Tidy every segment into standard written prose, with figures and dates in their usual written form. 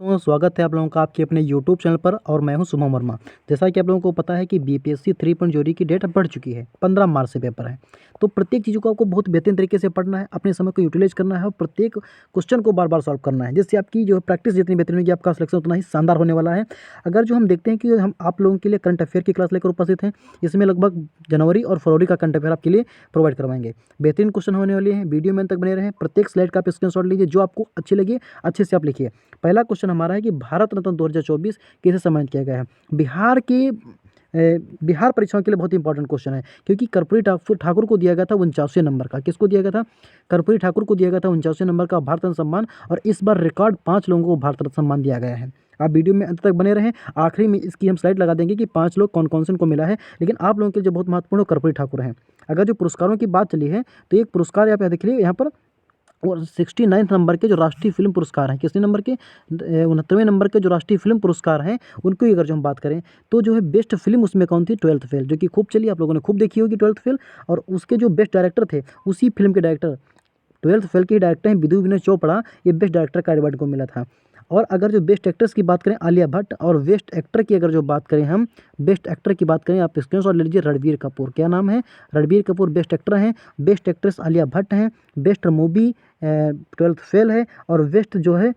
तो स्वागत है आप लोगों का आपके अपने यूट्यूब चैनल पर और मैं हूं शुभम वर्मा। जैसा कि आप लोगों को पता है कि बीपीएससी 3.0 की डेट बढ़ चुकी है, 15 मार्च से पेपर है। तो प्रत्येक चीज़ों को आपको बहुत बेहतरीन तरीके से पढ़ना है, अपने समय को यूटिलाइज करना है और प्रत्येक क्वेश्चन को बार बार सॉल्व करना है, जिससे आपकी जो प्रैक्टिस जितनी बेहतरीन होगी आपका सिलेक्शन उतना ही शानदार होने वाला है। अगर जो हम देखते हैं कि हम आप लोगों के लिए करंट अफेयर की क्लास लेकर उपस्थित हैं, इसमें लगभग जनवरी और फरवरी का करंट अफेयर आपके लिए प्रोवाइड करवाएंगे। बेहतरीन क्वेश्चन होने वाले हैं, वीडियो में अंत तक बने रहें। प्रत्येक स्लाइड का आप स्क्रीनशॉट लीजिए, जो आपको अच्छी लगे अच्छे से आप लिखिए। पहला क्वेश्चन हमारा है कि भारत रत्न 2024 किसे सम्मानित किया गया है। बिहार परीक्षाओं के लिए बहुत इंपॉर्टेंट क्वेश्चन है, क्योंकि कर्पूरी ठाकुर को दिया गया था 49वें नंबर का। किसको दिया गया था? कर्पूरी ठाकुर को दिया गया था 49वें नंबर का भारत रत्न सम्मान, और इस बार रिकॉर्ड 5 लोगों को भारत रत्न सम्मान दिया गया है। आप वीडियो में अंत तक बने रहें। आखिरी में इसकी हम स्लाइड लगा देंगे कि 5 लोग कौन कौन से उनको मिला है, लेकिन आप लोगों के लिए जो बहुत महत्वपूर्ण कर्पूरी ठाकुर हैं। अगर जो पुरस्कारों की बात चली है तो एक पुरस्कार यहाँ पे देख लीजिए, यहाँ पर और 69 नंबर के जो राष्ट्रीय फिल्म पुरस्कार हैं, कितने नंबर के? 69वें नंबर के जो राष्ट्रीय फिल्म पुरस्कार हैं, उनको अगर जो हम बात करें तो जो है बेस्ट फिल्म उसमें कौन थी? 12th फेल, जो कि खूब चली, आप लोगों ने खूब देखी होगी 12th फेल। और उसके जो बेस्ट डायरेक्टर थे, उसी फिल्म के डायरेक्टर 12th फेल के ही डायरेक्टर हैं विधु विनोद चोपड़ा, ये बेस्ट डायरेक्टर का अवार्ड को मिला था। और अगर जो बेस्ट एक्ट्रेस की बात करें आलिया भट्ट, और बेस्ट एक्टर की अगर जो बात करें हम, बेस्ट एक्टर की बात करें, आप स्क्रीनशॉट ले लीजिए, रणबीर कपूर। क्या नाम है? रणबीर कपूर बेस्ट एक्टर हैं, बेस्ट एक्ट्रेस आलिया भट्ट हैं, बेस्ट मूवी 12th फेल है, और बेस्ट जो है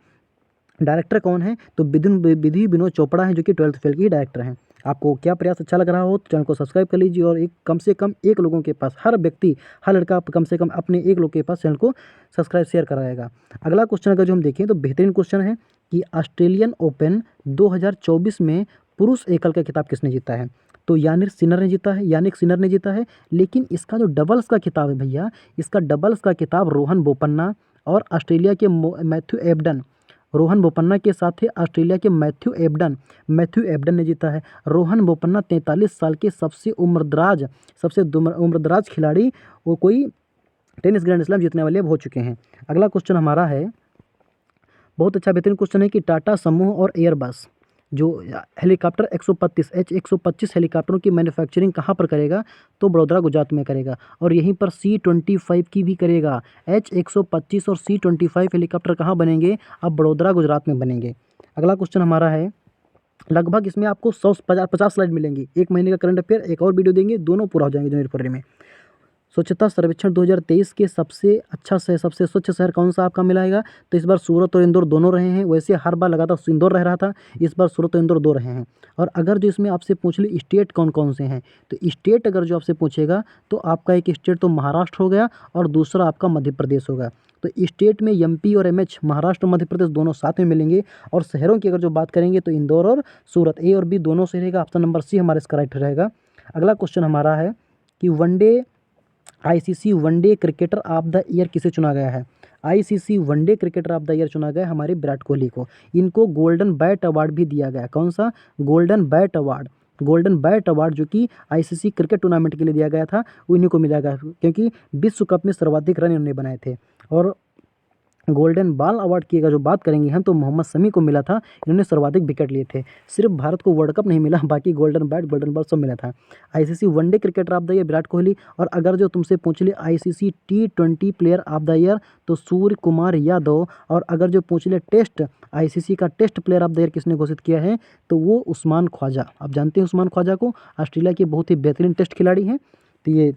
डायरेक्टर कौन है? तो विधि विनोद चोपड़ा है, जो कि 12th फेल के ही डायरेक्टर हैं। आपको क्या प्रयास अच्छा लग रहा हो तो चैनल को सब्सक्राइब कर लीजिए, और एक कम से कम एक लोगों के पास, हर व्यक्ति, हर लड़का कम से कम अपने एक लोग के पास चैनल को सब्सक्राइब शेयर कराएगा। अगला क्वेश्चन अगर जो हम देखें तो बेहतरीन क्वेश्चन है कि ऑस्ट्रेलियन ओपन 2024 में पुरुष एकल का खिताब किसने जीता है? तो यानिक सिनर ने जीता है। लेकिन इसका जो डबल्स का खिताब है भैया, इसका डबल्स का खिताब रोहन बोपन्ना और ऑस्ट्रेलिया के मैथ्यू एबडन, रोहन बोपन्ना के साथ ही ऑस्ट्रेलिया के मैथ्यू एबडन ने जीता है। रोहन बोपन्ना 43 साल के सबसे उम्रदराज खिलाड़ी, वो कोई टेनिस ग्रैंड स्लैम जीतने वाले अब हो चुके हैं। अगला क्वेश्चन हमारा है, बहुत अच्छा बेहतरीन क्वेश्चन है कि टाटा समूह और एयरबस जो हेलीकॉप्टर 125 हेलीकॉप्टरों की मैन्युफैक्चरिंग कहाँ पर करेगा? तो बड़ौदा गुजरात में करेगा, और यहीं पर C-25 की भी करेगा। H-125 और C-25 हेलीकॉप्टर कहाँ बनेंगे? अब बड़ौदा गुजरात में बनेंगे। अगला क्वेश्चन हमारा है, लगभग इसमें आपको 150 स्लाइड मिलेंगी। एक महीने का करंट अफेयर, एक और वीडियो देंगे, दोनों पूरा हो जाएंगे जनवरी फरवरी में। स्वच्छता सर्वेक्षण 2023 के सबसे स्वच्छ शहर कौन सा आपका मिलाएगा? तो इस बार सूरत और इंदौर दोनों रहे हैं। वैसे हर बार लगातार इंदौर रह रहा था, इस बार सूरत और इंदौर दो रहे हैं। और अगर जो इसमें आपसे पूछ ले स्टेट कौन कौन से हैं, तो स्टेट अगर जो आपसे पूछेगा तो आपका एक स्टेट तो महाराष्ट्र हो गया, और दूसरा आपका मध्य प्रदेश होगा। तो स्टेट में MP और MH, महाराष्ट्र और मध्य प्रदेश दोनों साथ में मिलेंगे। और शहरों की अगर जो बात करेंगे तो इंदौर और सूरत, A और B दोनों से रहेगा। ऑप्शन नंबर C हमारा इसका राइट रहेगा। अगला क्वेश्चन हमारा है कि ICC one day cricketer of the year किसे चुना गया है? ICC one day cricketer of the year चुना गया हमारे विराट कोहली को। इनको गोल्डन बैट अवार्ड भी दिया गया। कौन सा? गोल्डन बैट अवार्ड जो कि ICC क्रिकेट टूर्नामेंट के लिए दिया गया था, उन्हीं को मिला गया, क्योंकि विश्व कप में सर्वाधिक रन इन्होंने बनाए थे। और गोल्डन बॉल अवार्ड की अगर जो बात करेंगे हम तो मोहम्मद शमी को मिला था, इन्होंने सर्वाधिक विकेट लिए थे। सिर्फ भारत को वर्ल्ड कप नहीं मिला, बाकी गोल्डन बैट गोल्डन बॉल सब मिला था। ICC one day cricketer of the year Virat Kohli. और अगर जो तुमसे पूछ ले ICC T20 player of the year तो सूर्य कुमार यादव। और अगर जो पूछ ले टेस्ट ICC का test player of the year किसने घोषित किया है, तो वो उस्मान ख्वाजा। आप जानते हैं उस्मान ख्वाजा को, ऑस्ट्रेलिया के बहुत ही बेहतरीन टेस्ट खिलाड़ी हैं। तो ये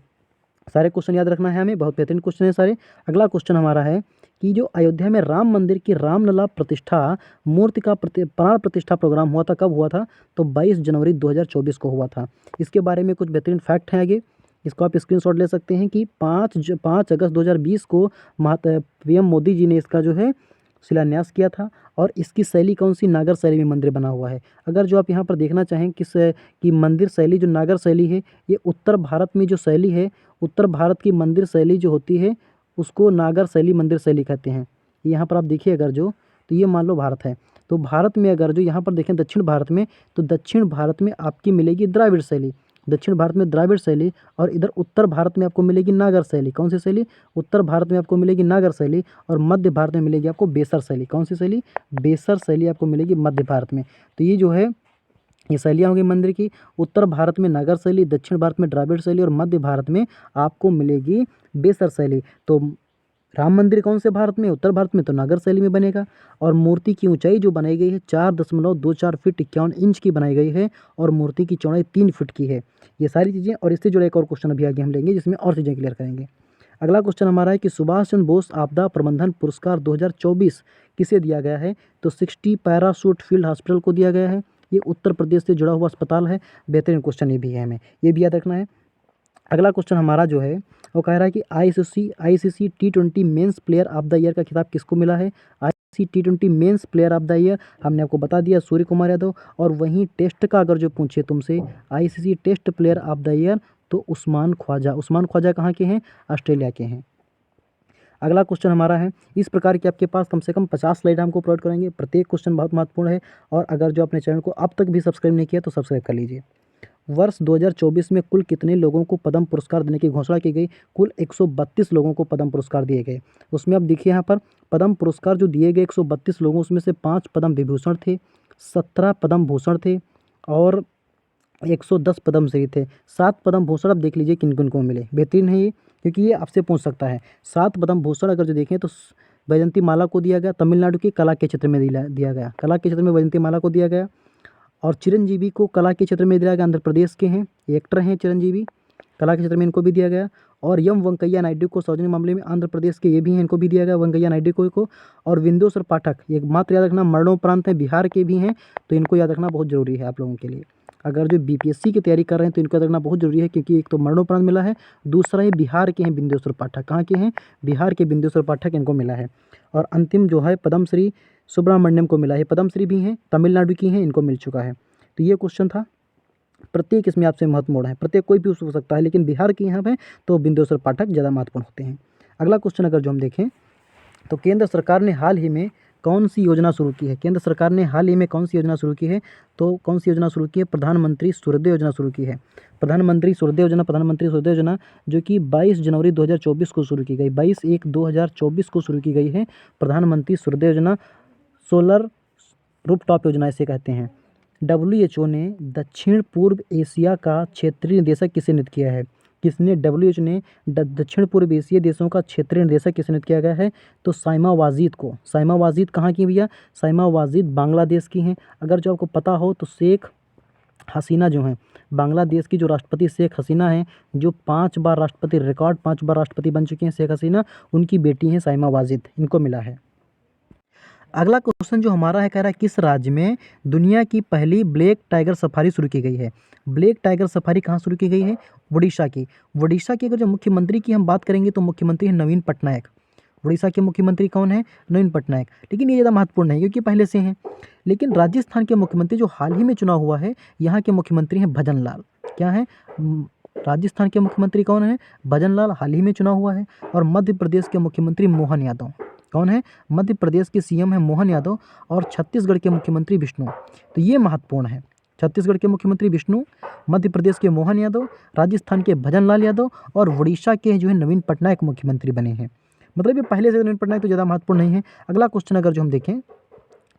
सारे क्वेश्चन याद रखना है हमें, बहुत बेहतरीन क्वेश्चन है सारे। अगला क्वेश्चन हमारा है कि जो अयोध्या में राम मंदिर की रामलला प्रतिष्ठा मूर्ति का प्राण प्रतिष्ठा प्रोग्राम हुआ था, कब हुआ था? तो 22 जनवरी 2024 को हुआ था। इसके बारे में कुछ बेहतरीन फैक्ट हैं आगे, इसको आप स्क्रीनशॉट ले सकते हैं कि 5 अगस्त 2020 को PM मोदी जी ने इसका जो है शिलान्यास किया था। और इसकी शैली कौन सी? नागर शैली में मंदिर बना हुआ है। अगर जो आप यहाँ पर देखना चाहें कि मंदिर शैली जो नागर शैली है, ये उत्तर भारत में जो शैली है, उत्तर भारत की मंदिर शैली जो होती है उसको नागर शैली मंदिर शैली कहते हैं। यहाँ पर आप देखिए अगर जो, तो ये मान लो भारत है, तो भारत में अगर जो यहाँ पर देखें दक्षिण भारत में, तो दक्षिण भारत में आपकी मिलेगी द्राविड़ शैली, दक्षिण भारत में द्राविड़ शैली। और इधर उत्तर भारत में आपको मिलेगी नागर शैली। कौन सी शैली? उत्तर भारत में आपको मिलेगी नागर शैली, और मध्य भारत में मिलेगी आपको बेसर शैली। कौन सी शैली? बेसर शैली आपको मिलेगी मध्य भारत में। तो ये जो है ये शैलियाँ होंगी मंदिर की। उत्तर भारत में नागर शैली, दक्षिण भारत में द्राविड़ शैली, और मध्य भारत में आपको मिलेगी बेसर शैली। तो राम मंदिर कौन से भारत में? उत्तर भारत में, तो नागर शैली में बनेगा। और मूर्ति की ऊंचाई जो बनाई गई है 4.24 फीट 51 इंच की बनाई गई है और मूर्ति की चौड़ाई 3 फीट की है। ये सारी चीज़ें और इससे जुड़ा एक और क्वेश्चन अभी आगे हम लेंगे जिसमें और चीज़ें क्लियर करेंगे। अगला क्वेश्चन हमारा है कि सुभाष चंद्र बोस आपदा प्रबंधन पुरस्कार 2024 किसे दिया गया है? तो 60 पैराशूट फील्ड हॉस्पिटल को दिया गया है। ये उत्तर प्रदेश से जुड़ा हुआ अस्पताल है। बेहतरीन क्वेश्चन ये भी है, हमें ये भी याद रखना है। अगला क्वेश्चन हमारा जो है वो कह रहा है कि ICC T20 men's player of the year का खिताब किसको मिला है? ICC T20 men's player of the year हमने आपको बता दिया, सूर्य कुमार यादव। और वहीं टेस्ट का अगर जो पूछे तुमसे ICC test player of the year, तो उस्मान ख्वाजा कहाँ के हैं? ऑस्ट्रेलिया के हैं। अगला क्वेश्चन हमारा है, इस प्रकार के आपके पास कम से कम 50 स्लाइड हमको प्रोवाइड करेंगे। प्रत्येक क्वेश्चन बहुत महत्वपूर्ण है और अगर जो अपने चैनल को अब तक भी सब्सक्राइब नहीं किया तो सब्सक्राइब कर लीजिए। वर्ष 2024 में कुल कितने लोगों को पद्म पुरस्कार देने की घोषणा की गई? कुल 132 लोगों को पद्म पुरस्कार दिए गए। उसमें अब देखिए यहाँ पर पद्म पुरस्कार जो दिए गए 132 लोगों, उसमें से 5 पद्म विभूषण थे, 17 पद्म भूषण थे और 110 पद्मश्री थे। 7 पद्म भूषण अब देख लीजिए किन किन को मिले। बेहतरीन है ये, क्योंकि ये आपसे पूछ सकता है। 7 पद्म भूषण अगर जो देखें तो वैजयंती माला को दिया गया, तमिलनाडु की कला के क्षेत्र में दिया गया, कला के क्षेत्र में वैजयंती माला को दिया गया। और चिरंजीवी को कला के क्षेत्र में दिया गया, आंध्र प्रदेश के हैं, एक्टर हैं चिरंजीवी, कला के क्षेत्र में इनको भी दिया गया। और एम वेंकैया नायडू को सार्वजनिक मामले में आंध्र प्रदेश के ये भी हैं, इनको भी दिया गया वेंकैया नायडू को। और विंदुसर पाठक, ये मात्र याद रखना मरणोपरांत हैं, बिहार के भी हैं, तो इनको याद रखना बहुत जरूरी है आप लोगों के लिए। अगर जो बीपीएससी की तैयारी कर रहे हैं तो इनको याद रखना बहुत जरूरी है, क्योंकि एक तो मरणोपरांत मिला है, दूसरा ये बिहार के हैं विंध्योसर पाठक। कहाँ के हैं? बिहार के विंध्योसर पाठक, इनको मिला है। और अंतिम जो है पद्मश्री सुब्रमण्यम को मिला है, पद्मश्री भी हैं, तमिलनाडु की हैं, इनको मिल चुका है। तो ये क्वेश्चन था। प्रत्येक इसमें आपसे महत्वपूर्ण है, प्रत्येक कोई भी हो सकता है, लेकिन बिहार के यहाँ पे तो बिंदुसार पाठक ज़्यादा महत्वपूर्ण होते हैं। अगला क्वेश्चन अगर जो हम देखें तो केंद्र सरकार ने हाल ही में कौन सी योजना शुरू की है? केंद्र सरकार ने हाल ही में कौन सी योजना शुरू की है? तो कौन सी योजना शुरू की है? प्रधानमंत्री सूर्योदय योजना शुरू की है। प्रधानमंत्री सूर्योदय योजना जो कि 22 जनवरी 2024 को शुरू की गई, 22/1/2024 को शुरू की गई है। प्रधानमंत्री सूर्योदय योजना सोलर रूफटॉप योजना इसे कहते हैं। WHO ने दक्षिण पूर्व एशिया का क्षेत्रीय निदेशक किसे नियुक्त किया है? किसने WHO ने दक्षिण पूर्व एशिया देशों का क्षेत्रीय निदेशक किसे नियुक्त किया गया है? तो साइमा वाजिद को। साइमा वाजिद कहाँ की भैया? साइमा वाजिद बांग्लादेश की हैं। अगर जो आपको पता हो तो शेख हसीना जो हैं, बांग्लादेश की जो राष्ट्रपति शेख हसीना हैं, जो 5 बार राष्ट्रपति, रिकॉर्ड 5 बार राष्ट्रपति बन चुकी हैं शेख हसीना, उनकी बेटी हैं साइमा वाजिद, इनको मिला है। अगला क्वेश्चन जो हमारा है, कह रहा है किस राज्य में दुनिया की पहली ब्लैक टाइगर सफारी शुरू की गई है? ब्लैक टाइगर सफारी कहाँ शुरू की गई है? उड़ीसा की। उड़ीसा की अगर जो मुख्यमंत्री की हम बात करेंगे तो मुख्यमंत्री है नवीन पटनायक। उड़ीसा के मुख्यमंत्री कौन है? नवीन पटनायक। लेकिन ये ज़्यादा महत्वपूर्ण नहीं क्योंकि पहले से हैं। लेकिन राजस्थान के मुख्यमंत्री जो हाल ही में चुनाव हुआ है, यहाँ के मुख्यमंत्री हैं भजन लाल। क्या है? राजस्थान के मुख्यमंत्री कौन है? भजन लाल, हाल ही में चुनाव हुआ है। और मध्य प्रदेश के मुख्यमंत्री मोहन यादव। कौन है? मध्य प्रदेश के सीएम है मोहन यादव। और छत्तीसगढ़ के मुख्यमंत्री विष्णु। तो ये महत्वपूर्ण है। छत्तीसगढ़ के मुख्यमंत्री विष्णु, मध्य प्रदेश के मोहन यादव, राजस्थान के भजन लाल यादव और उड़ीसा के जो है नवीन पटनायक मुख्यमंत्री बने हैं। मतलब ये पहले से नवीन पटनायक तो ज़्यादा महत्वपूर्ण नहीं है। अगला क्वेश्चन अगर जो हम देखें,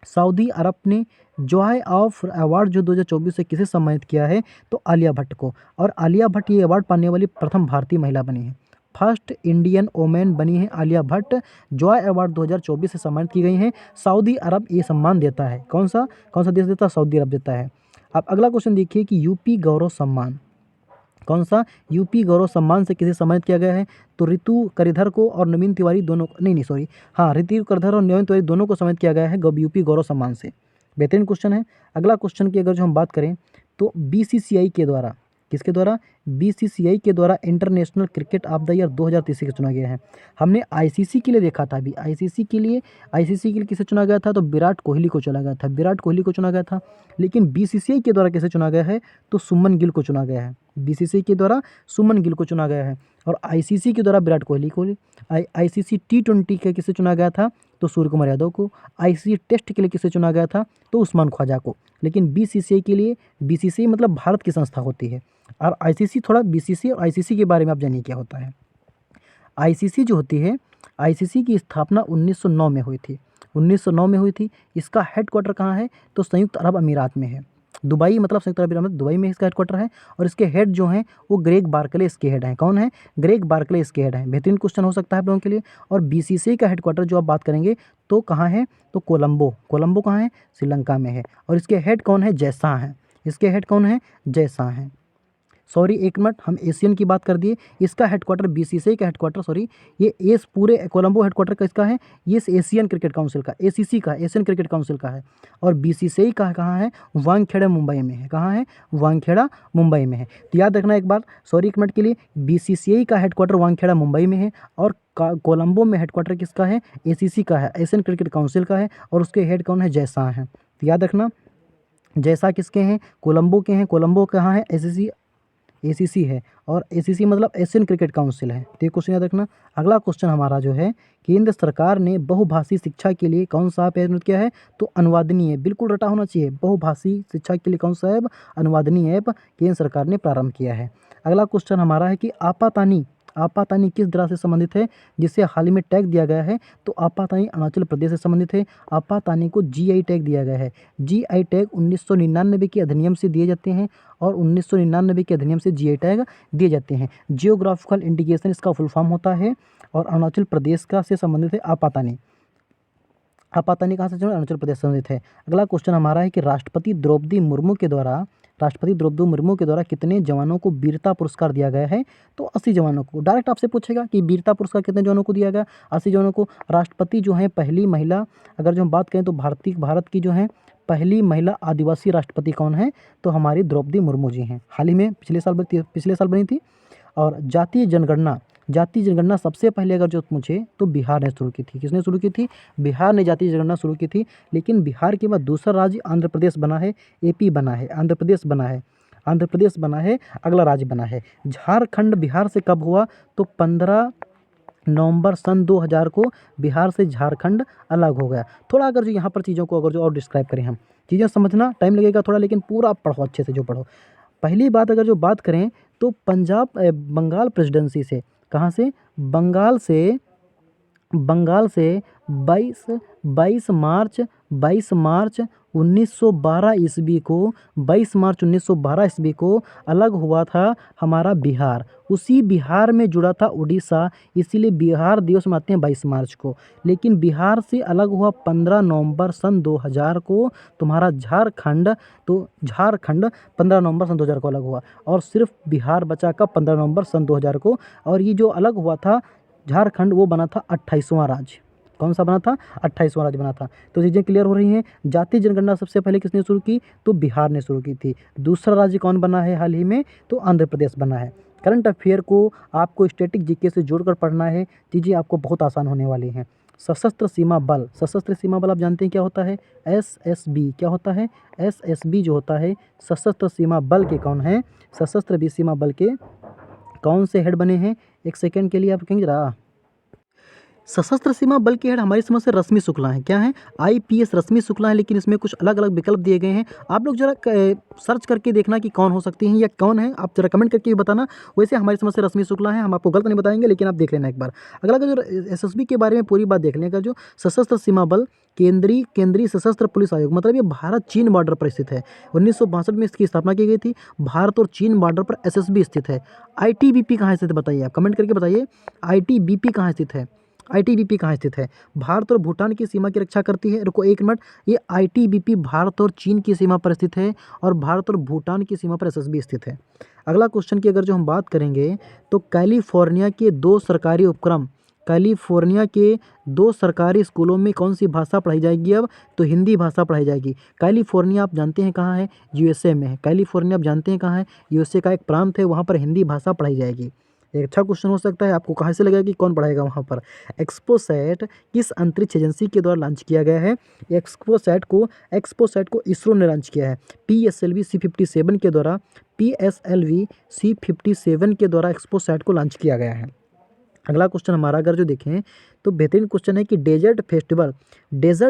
सऊदी अरब ने जॉय ऑफ अवार्ड जो 2024 से किसे सम्मानित किया है? तो आलिया भट्ट को। और आलिया भट्ट ये अवार्ड पाने वाली प्रथम भारतीय महिला बनी है। फर्स्ट इंडियन वोमेन बनी है आलिया भट्ट। जॉय अवार्ड 2024 से सम्मानित की गई हैं। सऊदी अरब ये सम्मान देता है। कौन सा देश देता है? सऊदी अरब देता है। अब अगला क्वेश्चन देखिए कि यूपी गौरव सम्मान, कौन सा? यूपी गौरव सम्मान से किसे सम्मानित किया गया है? तो ऋतु करधर को और नवीन तिवारी दोनों को, ऋतु करधर और नवीन तिवारी दोनों को सम्मानित किया गया है यूपी गौरव सम्मान से। बेहतरीन क्वेश्चन है। अगला क्वेश्चन की अगर जो हम बात करें तो बीसीसीआई के द्वारा, किसके द्वारा? बीसीसीआई के द्वारा international cricket of the year 2023 को चुना गया है। हमने आईसीसी के लिए देखा था अभी, आईसीसी के लिए किसे चुना गया था? तो विराट कोहली को चुना गया था, विराट कोहली को चुना गया था। लेकिन बीसीसीआई के द्वारा किसे चुना गया है? तो सुमन गिल को चुना गया है। बीसीसीआई के द्वारा सुमन गिल को चुना गया है। और आईसीसी के द्वारा विराट कोहली को। आईसीसी T20 के किसे चुना गया था? तो सूर्य कुमार यादव को। आईसीसी टेस्ट के लिए किसे चुना गया था? तो उस्मान ख्वाजा को। लेकिन बीसीसीआई के लिए, बीसीसीआई मतलब भारत की संस्था होती है, और आईसीसी, थोड़ा बीसीसीआई और आईसीसी के बारे में आप जानिए क्या होता है। आईसीसी जो होती है, आईसीसी की स्थापना 1909 में हुई थी। 1909 में हुई थी। इसका हेडक्वार्टर कहाँ है? तो संयुक्त अरब अमीरात में है। दुबई मतलब संयुक्त अरब अमीरात, दुबई में इसका हेडक्वार्टर है। और इसके हेड जो हैं वो ग्रेग बार्कले इसके हेड हैं। कौन है? ग्रेग बार्कले इसके हेड हैं। बेहतरीन क्वेश्चन हो सकता है आप लोगों के लिए। और बीसीसीआई का हेडक्वार्टर जो आप बात करेंगे तो कहाँ है? तो कोलंबो। कोलंबो कहाँ है? श्रीलंका में है। और इसके हेड कौन है? जैसा है। इसके हेड कौन है? जैसा है। सॉरी एक मिनट, हम एशियन की बात कर दिए। इसका हेडक्वार्टर बीसीसीआई का हेडक्वार्टर, सॉरी ये एस पूरे कोलंबो हेडक्वार्टर किसका है? ये एशियन क्रिकेट काउंसिल का, एसीसी का, एशियन क्रिकेट काउंसिल का है। और बीसीसीआई का कहाँ है? वानखेड़ा मुंबई में है। कहाँ है? वानखेड़ा मुंबई में है। तो याद रखना एक बार, सॉरी एक मिनट के लिए, बीसीसीआई का हेडक्वार्टर वानखेड़ा मुंबई में है। और कोलंबो में हेडक्वार्टर किसका है? एसीसी का है, एशियन क्रिकेट काउंसिल का है। और उसके हेड कौन है? जैसा है। तो याद रखना, जैसा किसके हैं? कोलंबो के हैं। कोलंबो कहाँ है? एसीसी, एसीसी है। और एसीसी मतलब एशियन क्रिकेट काउंसिल है। तो ये क्वेश्चन याद रखना। अगला क्वेश्चन हमारा जो है, केंद्र सरकार ने बहुभाषी शिक्षा के लिए कौन सा ऐप इम्प्लीमेंट किया है? तो अनुवादनीय, बिल्कुल रटा होना चाहिए। बहुभाषी शिक्षा के लिए कौन सा ऐप? अनुवादनीय ऐप केंद्र सरकार ने प्रारंभ किया है। अगला क्वेश्चन हमारा है कि आपातानी, आपातानी किस जिला से संबंधित है जिसे हाल ही में टैग दिया गया है? तो आपातानी अरुणाचल प्रदेश से संबंधित है। आपातानी को जीआई टैग दिया गया है। जीआई टैग 1999 के अधिनियम से दिए जाते हैं। और 1999 के अधिनियम से जीआई टैग दिए जाते हैं। जियोग्राफिकल इंडिकेशन इसका फुल फॉर्म होता है। और अरुणाचल प्रदेश का से संबंधित है आपातानी। आपातानी कहाँ से? अरुणाचल प्रदेश संबंधित है। अगला क्वेश्चन हमारा है कि राष्ट्रपति द्रौपदी मुर्मू के द्वारा कितने जवानों को वीरता पुरस्कार दिया गया है? तो 80 जवानों को। डायरेक्ट आपसे पूछेगा कि वीरता पुरस्कार कितने जवानों को दिया गया? 80 जवानों को। राष्ट्रपति जो है पहली महिला, अगर जो हम बात करें तो भारत की जो है पहली महिला आदिवासी राष्ट्रपति कौन है? तो हमारी द्रौपदी मुर्मू जी हैं। हाल ही में पिछले साल बनी थी। और जातीय जनगणना सबसे पहले अगर जो पूछे तो बिहार ने शुरू की थी। किसने शुरू की थी? बिहार ने जातीय जनगणना शुरू की थी। लेकिन बिहार के बाद दूसरा राज्य आंध्र प्रदेश बना है, एपी बना है, आंध्र प्रदेश बना है, अगला राज्य बना है। झारखंड बिहार से कब हुआ? तो 15 नवंबर सन 2000 को बिहार से झारखंड अलग हो गया। थोड़ा अगर जो यहाँ पर चीज़ों को अगर जो और डिस्क्राइब करें, हम चीज़ें समझना टाइम लगेगा थोड़ा, लेकिन पूरा पढ़ो, अच्छे से जो पढ़ो। पहली बात अगर जो बात करें तो बंगाल प्रेसिडेंसी से, कहाँ से? बंगाल से 22 मार्च 1912 ईस्वी को 22 मार्च 1912 ईस्वी को अलग हुआ था हमारा बिहार। उसी बिहार में जुड़ा था उड़ीसा, इसीलिए बिहार दिवस मनाते हैं 22 मार्च को। लेकिन बिहार से अलग हुआ 15 नवंबर सन 2000 को तुम्हारा झारखंड। तो झारखंड 15 नवंबर सन 2000 को अलग हुआ। और सिर्फ बिहार बचा का 15 नवंबर सन 2000 को। और ये जो अलग हुआ था झारखंड, वो बना था 28वां राज्य। कौन सा बना था? 28वां राज्य बना था। तो चीज़ें क्लियर हो रही हैं। जातीय जनगणना सबसे पहले किसने शुरू की? तो बिहार ने शुरू की थी। दूसरा राज्य कौन बना है हाल ही में? तो आंध्र प्रदेश बना है। करंट अफेयर को आपको स्टैटिक जीके से जोड़कर पढ़ना है, चीज़ें आपको बहुत आसान होने वाली हैं। सशस्त्र सीमा बल आप जानते हैं क्या होता है? एसएसबी। क्या होता है? एसएसबी जो होता है सशस्त्र सीमा बल के कौन है? सशस्त्र सीमा बल के कौन से हेड बने हैं? एक सेकंड के लिए आप कहेंगे जरा। सशस्त्र सीमा बल के हेड हमारी समझ से रश्मि शुक्ला हैं। क्या है? आईपीएस रश्मि शुक्ला है। लेकिन इसमें कुछ अलग अलग विकल्प दिए गए हैं, आप लोग जरा सर्च करके देखना कि कौन हो सकती हैं या कौन है, आप जरा कमेंट करके भी बताना। वैसे हमारी समझ से रश्मि शुक्ला है, हम आपको गलत नहीं बताएंगे, लेकिन आप देख लेना एक बार। अगला जो एसएसबी के बारे में पूरी बात देख लें, जो सशस्त्र सीमा बल केंद्रीय सशस्त्र पुलिस आयोग, मतलब ये भारत चीन बॉर्डर पर स्थित है। 1962 में इसकी स्थापना की गई थी। भारत और चीन बॉर्डर पर एसएसबी स्थित है। आईटीबीपी कहाँ स्थित है बताइए, आप कमेंट करके बताइए। आईटीबीपी कहाँ स्थित है? आईटीबीपी कहाँ स्थित है? भारत और भूटान की सीमा की रक्षा करती है। रुको एक मिनट, ये आईटीबीपी भारत और चीन की सीमा पर स्थित है। और भारत और भूटान की सीमा पर एसएसबी स्थित है। अगला क्वेश्चन की अगर जो हम बात करेंगे तो कैलिफोर्निया के दो सरकारी स्कूलों में कौन सी भाषा पढ़ाई जाएगी अब? तो हिंदी भाषा पढ़ाई जाएगी। कैलिफोर्निया आप जानते हैं कहाँ है? यूएसए में है। कैलिफोर्निया आप जानते हैं कहाँ है? यूएसए का एक प्रांत है, वहाँ पर हिंदी भाषा पढ़ाई जाएगी। एक अच्छा क्वेश्चन हो सकता है, आपको कहाँ से लगेगा कि कौन पढ़ाएगा वहाँ पर। एक्सपोसैट किस अंतरिक्ष एजेंसी के द्वारा लॉन्च किया गया है? एक्सपोसैट को इसरो ने लॉन्च किया है। PSLV C57 के द्वारा एक्सपोसैट को लॉन्च किया गया है। अगला क्वेश्चन हमारा अगर जो देखें तो बेहतरीन क्वेश्चन है कि डेजर्ट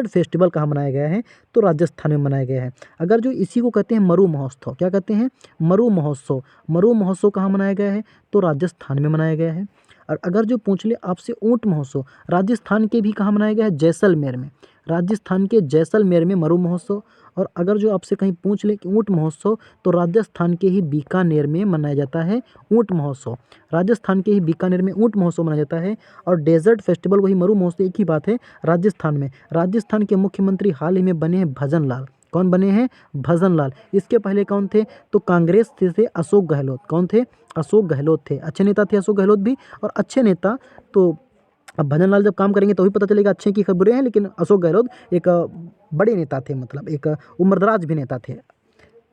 फेस्टिवल कहाँ मनाया गया है? तो राजस्थान में मनाया गया है। अगर जो इसी को कहते हैं मरु महोत्सव, क्या कहते हैं? मरु महोत्सव कहाँ मनाया गया है? तो राजस्थान में मनाया गया है। और अगर जो पूछ ले आपसे ऊँट महोत्सव, राजस्थान के भी कहाँ मनाया गया है? जैसलमेर में। राजस्थान के जैसलमेर में मरु महोत्सव। और अगर जो आपसे कहीं पूछ ले कि ऊँट महोत्सव, तो राजस्थान के ही बीकानेर में मनाया जाता है ऊँट महोत्सव। राजस्थान के ही बीकानेर में ऊँट महोत्सव मनाया जाता है। और डेजर्ट फेस्टिवल वही मरु महोत्सव, एक ही बात है राजस्थान में। राजस्थान के मुख्यमंत्री हाल ही में बने हैं भजन लाल। कौन बने हैं? भजन लाल। इसके पहले कौन थे? तो कांग्रेस से अशोक गहलोत। कौन थे? अशोक गहलोत थे। अच्छे नेता थे अशोक गहलोत भी। और अच्छे नेता तो अब भजन लाल जब काम करेंगे तो भी पता चलेगा अच्छे की बुरे हैं, लेकिन अशोक गहलोत एक बड़े नेता थे, मतलब एक उम्रदराज भी नेता थे।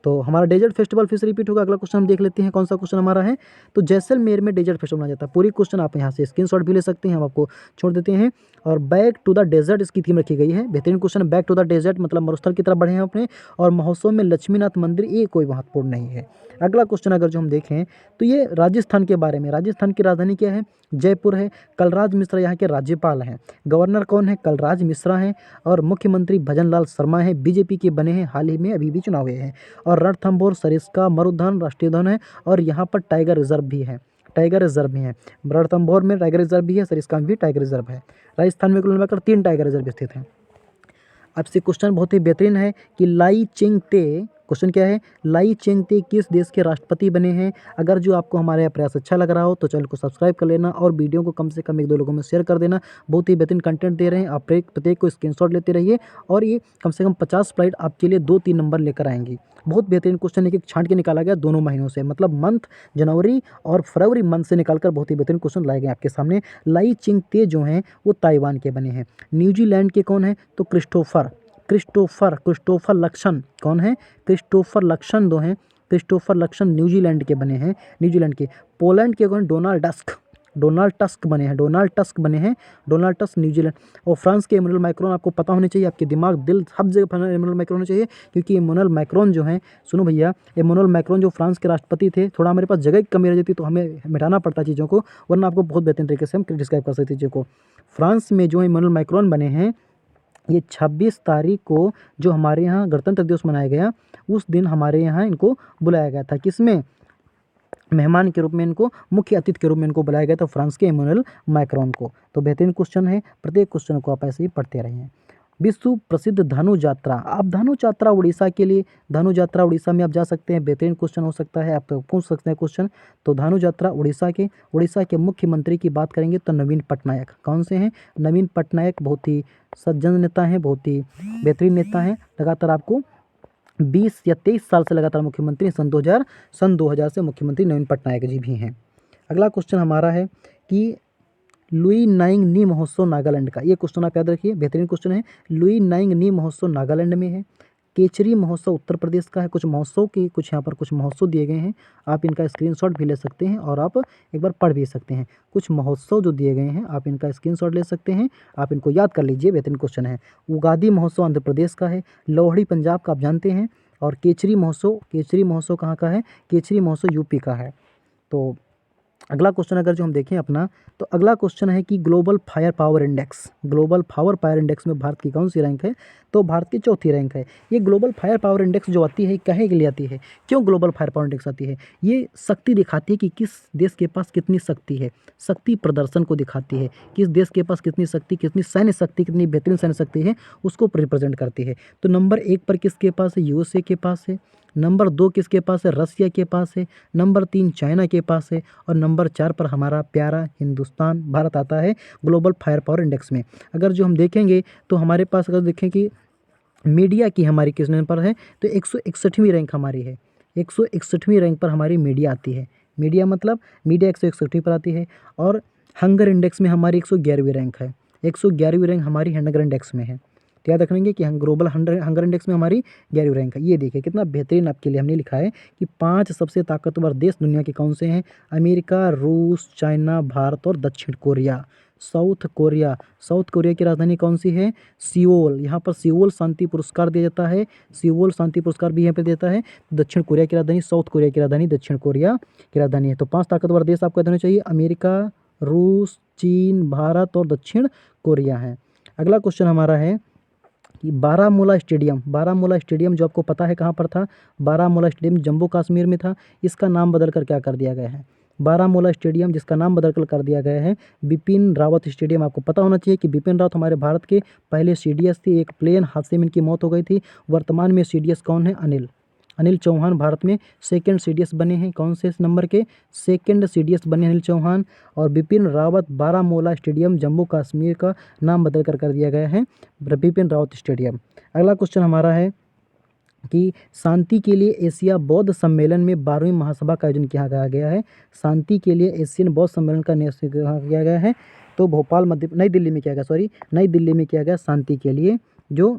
तो हमारा डेजर्ट फेस्टिवल फिर से रिपीट होगा। अगला क्वेश्चन हम देख लेते हैं कौन सा क्वेश्चन हमारा है। तो जैसलमेर में डेजर्ट फेस्टिवल मनाया जाता है। पूरी क्वेश्चन आप यहाँ से स्क्रीनशॉट भी ले सकते हैं, हम आपको छोड़ देते हैं। और बैक टू द डेजर्ट इसकी थीम रखी गई है। बेहतरीन question, back to the desert मतलब मरुस्थल की तरफ बढ़े हैं अपने। और महोत्सव में लक्ष्मीनाथ मंदिर, ये कोई महत्वपूर्ण नहीं है। अगला क्वेश्चन अगर जो हम देखें तो ये राजस्थान के बारे में। राजस्थान की राजधानी क्या है? जयपुर है। कलराज मिश्रा यहाँ के राज्यपाल हैं। गवर्नर कौन है? कलराज मिश्रा हैं। और मुख्यमंत्री भजन लाल शर्मा हैं, बीजेपी के बने हैं, हाल ही में अभी भी चुनाव हुए हैं। और रणथंभौर सरिस्का मरुधन राष्ट्रीय उद्यान है। और यहाँ पर टाइगर रिजर्व भी है। टाइगर रिजर्व भी है। रणथंभौर में टाइगर रिजर्व भी है, सरिस्का में भी टाइगर रिजर्व है। राजस्थान में कुल मिलाकर 3 टाइगर रिजर्व स्थित हैं। आपसे क्वेश्चन बहुत ही बेहतरीन है कि लाई चिंगते, क्वेश्चन क्या है? लाई चिंगते किस देश के राष्ट्रपति बने हैं? अगर जो आपको हमारा यह प्रयास अच्छा लग रहा हो तो चैनल को सब्सक्राइब कर लेना और वीडियो को कम से कम 1-2 लोगों में शेयर कर देना। बहुत ही बेहतरीन कंटेंट दे रहे हैं, आप प्रत्येक को स्क्रीनशॉट लेते रहिए। और ये कम से कम 50 स्लाइड आपके लिए 2-3 नंबर लेकर आएंगी। बहुत बेहतरीन क्वेश्चन एक छांट के निकाला गया दोनों महीनों से, मतलब मंथ जनवरी और फरवरी मंथ से निकालकर बहुत ही बेहतरीन क्वेश्चन लाए गए आपके सामने। लाई चिंगते जो हैं वो ताइवान के बने हैं। न्यूजीलैंड के कौन है? तो क्रिस्टोफर लक्सन। कौन है? क्रिस्टोफर लक्सन दो हैं। क्रिस्टोफर लक्सन न्यूजीलैंड के बने हैं, न्यूजीलैंड के। पोलैंड के कौन? डोनाल्ड टस्क बने हैं, डोनाल्ड टस्क न्यूजीलैंड। और फ्रांस के इमैनुअल मैक्रोन, आपको पता होनी चाहिए, आपके दिमाग दिल सब जगह इमैनुअल मैक्रोन होना चाहिए, क्योंकि इमैनुअल मैक्रोन जो हैं, सुनो भैया, इमैनुअल मैक्रोन जो फ्रांस के राष्ट्रपति थे, थोड़ा हमारे पास जगह की कमी रह जाती तो हमें मिटाना पड़ता चीज़ों को, वरना आपको बहुत बेहतरीन तरीके से हम डिस्क्राइब कर सकते चीज़ों को। फ्रांस में जो इमैनुअल मैक्रोन बने हैं, ये 26 तारीख को जो हमारे यहाँ गणतंत्र दिवस मनाया गया, उस दिन हमारे यहाँ इनको बुलाया गया था। किसमें? मेहमान के रूप में इनको, मुख्य अतिथि के रूप में इनको बुलाया गया था, फ्रांस के इमैनुअल मैक्रोन को। तो बेहतरीन क्वेश्चन है, प्रत्येक क्वेश्चन को आप ऐसे ही पढ़ते रहिए। विश्व प्रसिद्ध धनु यात्रा, आप धनु यात्रा उड़ीसा के लिए, धनु यात्रा उड़ीसा में आप जा सकते हैं। बेहतरीन क्वेश्चन हो सकता है, आप पूछ सकते हैं क्वेश्चन। तो धनु यात्रा उड़ीसा के मुख्यमंत्री की बात करेंगे तो नवीन पटनायक। कौन से हैं? नवीन पटनायक बहुत ही सज्जन नेता हैं, बहुत ही बेहतरीन नेता हैं। लगातार आपको 20 या 23 साल से लगातार मुख्यमंत्री, सन 2000 से मुख्यमंत्री नवीन पटनायक जी भी हैं। अगला क्वेश्चन हमारा है कि लुई नाइंग नी महोत्सव नागालैंड का, ये क्वेश्चन आप याद रखिए, बेहतरीन क्वेश्चन है। लुई नाइंग नी महोत्सव नागालैंड में है। केचरी महोत्सव उत्तर प्रदेश का है। कुछ महोत्सव की यहाँ पर कुछ महोत्सव दिए गए हैं, आप इनका स्क्रीनशॉट भी ले सकते हैं और आप एक बार पढ़ भी सकते हैं। कुछ महोत्सव जो दिए गए हैं आप इनका स्क्रीनशॉट ले सकते हैं, आप इनको याद कर लीजिए, बेहतरीन क्वेश्चन है। उगादी महोत्सव आंध्र प्रदेश का है। लोहड़ी पंजाब का आप जानते हैं। और केचरी महोत्सव कहाँ का है? केचरी महोत्सव यूपी का है। तो अगला क्वेश्चन अगर जो हम देखें अपना, तो अगला क्वेश्चन है कि ग्लोबल फायर पावर इंडेक्स में भारत की कौन सी रैंक है? तो भारत की 4थी रैंक है। ये ग्लोबल फायर पावर इंडेक्स जो आती है, काहे के लिए आती है? क्यों ग्लोबल फायर पावर इंडेक्स आती है? ये शक्ति दिखाती है कि किस देश के पास कितनी शक्ति है, शक्ति प्रदर्शन को दिखाती है, किस देश के पास कितनी शक्ति, कितनी सैन्य शक्ति, कितनी बेहतरीन सैन्य शक्ति है, उसको रिप्रेजेंट करती है। तो नंबर 1 पर किसके पास है? यूएसए के पास है। नंबर 2 किसके पास है? रसिया के पास है। नंबर 3 चाइना के पास है। और नंबर 4 पर हमारा प्यारा हिंदुस्तान, भारत आता है ग्लोबल फायर पावर इंडेक्स में। अगर जो हम देखेंगे तो हमारे पास अगर देखें कि मीडिया की हमारी किस नंबर पर है, तो 161वीं रैंक हमारी है। 161वीं रैंक पर हमारी मीडिया आती है। मीडिया 161वीं पर आती है। और हंगर इंडेक्स में हमारी 111वीं रैंक है। 111वीं रैंक हमारी हंगर इंडेक्स में है। तो याद रखेंगे कि ग्लोबल हंगर इंडेक्स में हमारी 11वीं रैंक है। ये देखिए कितना बेहतरीन आपके लिए हमने लिखा है कि 5 सबसे ताकतवर देश दुनिया के कौन से हैं? अमेरिका, रूस, चाइना, भारत और दक्षिण कोरिया। साउथ कोरिया की राजधानी कौन सी है? सियोल। यहाँ पर सियोल शांति पुरस्कार दिया जाता है, सियोल शांति पुरस्कार भी यहाँ पे देता है। दक्षिण कोरिया की राजधानी, साउथ कोरिया की राजधानी दक्षिण कोरिया की राजधानी है। तो 5 ताकतवर देश आपको याद होने चाहिए, अमेरिका, रूस, चीन, भारत और दक्षिण कोरिया है। अगला क्वेश्चन हमारा है कि बारामूला स्टेडियम जो आपको पता है कहाँ पर था? बारामूला स्टेडियम जम्मू कश्मीर में था। इसका नाम बदल कर क्या कर दिया गया है? बारामूला स्टेडियम, जिसका नाम बदल कर दिया गया है बिपिन रावत स्टेडियम। आपको पता होना चाहिए कि बिपिन रावत हमारे भारत के पहले सीडीएस थे। एक प्लेन हादसे में इनकी मौत हो गई थी। वर्तमान में सीडीएस कौन है? अनिल चौहान भारत में सेकंड सीडीएस बने हैं। कौन से नंबर के? सेकंड सीडीएस बने अनिल चौहान। और बिपिन रावत बारामूला स्टेडियम जम्मू कश्मीर का नाम बदल कर दिया गया है बिपिन रावत स्टेडियम। अगला क्वेश्चन हमारा है कि शांति के लिए एशिया बौद्ध सम्मेलन में 12वीं महासभा का आयोजन किया गया है। शांति के लिए एशियन बौद्ध सम्मेलन का आयोजन किया गया है तो नई दिल्ली में किया गया, नई दिल्ली में किया गया शांति के लिए जो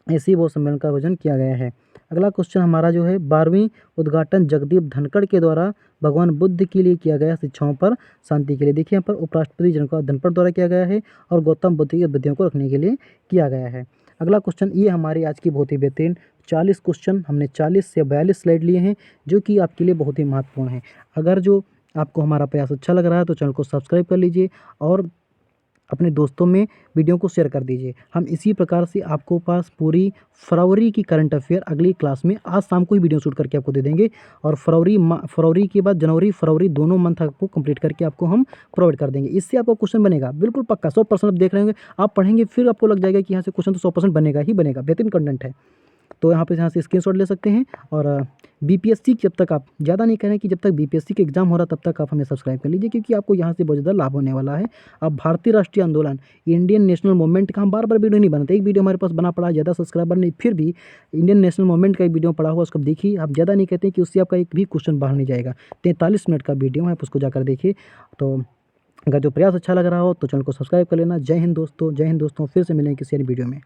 एशियन बौद्ध सम्मेलन का आयोजन किया गया है। अगला क्वेश्चन हमारा जो है 12वीं उद्घाटन जगदीप धनखड़ के द्वारा भगवान बुद्ध के लिए किया गया शिक्षाओं पर शांति के लिए। देखिए यहाँ पर उपराष्ट्रपति जनता धनखड़ द्वारा किया गया है और गौतम बुद्ध की बुद्धियों को रखने के लिए किया गया है। अगला क्वेश्चन, ये हमारी आज की बहुत ही बेहतरीन 40 क्वेश्चन, हमने 40 से 42 स्लाइड लिए हैं जो कि आपके लिए बहुत ही महत्वपूर्ण है। अगर जो आपको हमारा प्रयास अच्छा लग रहा है तो चैनल को सब्सक्राइब कर लीजिए और अपने दोस्तों में वीडियो को शेयर कर दीजिए। हम इसी प्रकार से आपको पास पूरी फरवरी की करंट अफेयर अगली क्लास में आज शाम को ही वीडियो शूट करके आपको दे देंगे और फरवरी के बाद जनवरी फरवरी दोनों मंथ आपको कंप्लीट करके आपको हम प्रोवाइड कर देंगे। इससे आपको क्वेश्चन बनेगा बिल्कुल पक्का 100%। आप देख रहे होंगे, आप पढ़ेंगे फिर आपको लग जाएगा कि यहाँ से क्वेश्चन तो 100% बनेगा ही बनेगा, बेहतरीन कंटेंट है। तो यहाँ से स्क्रीनशॉट ले सकते हैं। और बीपीएससी जब तक आप ज़्यादा नहीं करें कि जब तक बीपीएससी के एग्जाम हो रहा तब तक आप हमें सब्सक्राइब कर लीजिए, क्योंकि आपको यहाँ से बहुत ज़्यादा लाभ होने वाला है। अब भारतीय राष्ट्रीय आंदोलन इंडियन नेशनल मूवमेंट का हम बार वीडियो नहीं बनाते, एक वीडियो हमारे पास बना पड़ा, ज़्यादा सब्सक्राइबर नहीं, फिर भी इंडियन नेशनल मूवमेंट का एक वीडियो पड़ा हुआ, उसको देखिए। आप ज़्यादा नहीं कहते कि उससे आपका एक भी क्वेश्चन बाहर नहीं जाएगा। 43 मिनट का वीडियो है, आप उसको जाकर देखिए। तो अगर जो प्रयास अच्छा लग रहा हो तो चैनल को सब्सक्राइब कर लेना। जय हिंद दोस्तों, जय हिंद दोस्तों। फिर से मिलेंगे किसी अन्य वीडियो में।